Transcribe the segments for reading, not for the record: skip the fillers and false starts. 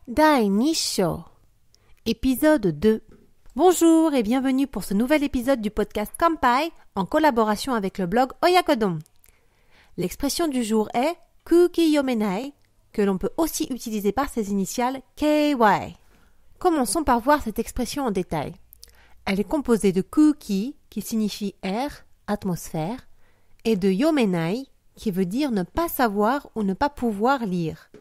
Dai Nisho. Épisode 2. Bonjour et bienvenue pour ce nouvel épisode du podcast Kampai en collaboration avec le blog Oyakodon. L'expression du jour est Kuki Yomenai, que l'on peut aussi utiliser par ses initiales KY. Commençons par voir cette expression en détail. Elle est composée de kuki, qui signifie air, atmosphère, et de yomenai, qui veut dire ne pas savoir ou ne pas pouvoir lire.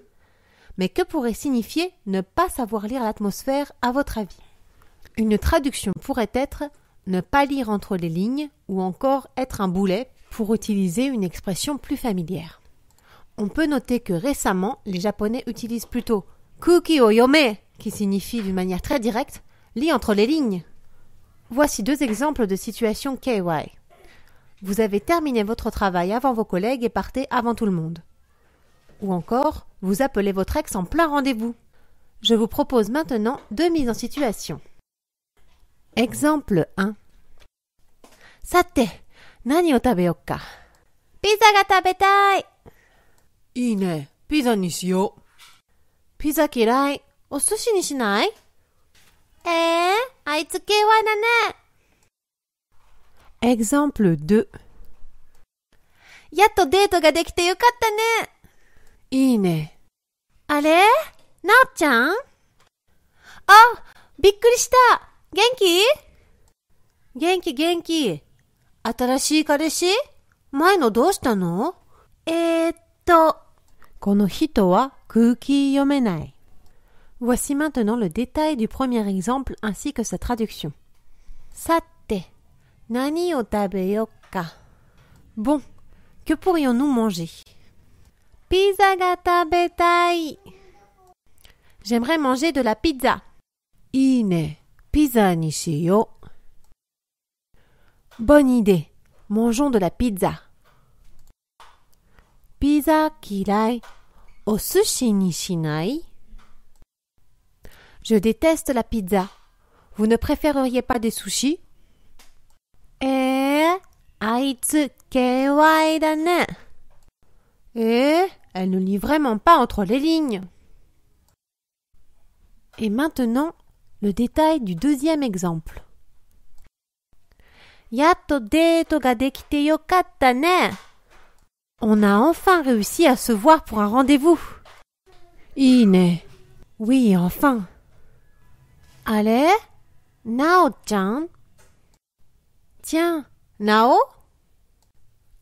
Mais que pourrait signifier ne pas savoir lire l'atmosphère à votre avis? Une traduction pourrait être ne pas lire entre les lignes ou encore être un boulet pour utiliser une expression plus familière. On peut noter que récemment, les Japonais utilisent plutôt kuki o yome, qui signifie d'une manière très directe lis entre les lignes. Voici deux exemples de situations KY. Vous avez terminé votre travail avant vos collègues et partez avant tout le monde. Ou encore, vous appelez votre ex en plein rendez-vous. Je vous propose maintenant deux mises en situation. Exemple 1. Sate, nani o tabeyokka? Pizza ga tabetai! いいね。ピザにしよう。 Pizza kirai, o sushi ni shinai? あいつ KY だね。Exemple 2. やっとデートができてよかったね。いいね。あれ？なおちゃん？あ、びっくりした。元気？元気。新しい彼氏？前のどうしたの？この人は空気読めない。Voici maintenant le détail du premier exemple ainsi que sa traduction. さて、何を食べよっか。Bon, que pourrions-nous manger? Pizza ga tabetai. J'aimerais manger de la pizza. いいね。ピザにしよう。 Bonne idée. Mangeons de la pizza. Pizza kirai. O sushi ni shinai? Je déteste la pizza. Vous ne préféreriez pas des sushis? あいつ KY だね。Elle ne lit vraiment pas entre les lignes. Et maintenant, le détail du deuxième exemple. Yatto deito ga dekite yokatta ne. On a enfin réussi à se voir pour un rendez-vous. いいね。 Oui, enfin. Allez, Nao-chan? Tiens, Nao?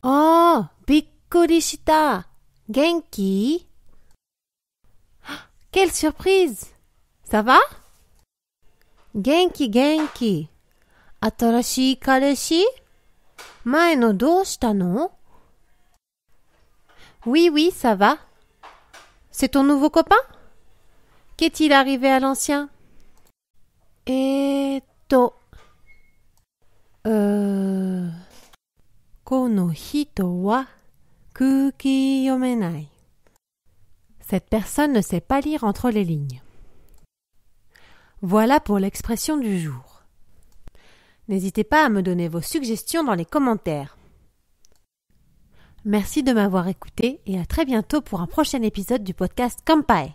Oh, bikkuri shita. Genki? Quelle surprise! Ça va? Genki. Atarashii kareshi? Mae no dou shita no? Oui, ça va. C'est ton nouveau copain? Qu'est-il arrivé à l'ancien? Kono hito wa kuki yomenai. Cette personne ne sait pas lire entre les lignes. Voilà pour l'expression du jour. N'hésitez pas à me donner vos suggestions dans les commentaires. Merci de m'avoir écouté et à très bientôt pour un prochain épisode du podcast Kampai.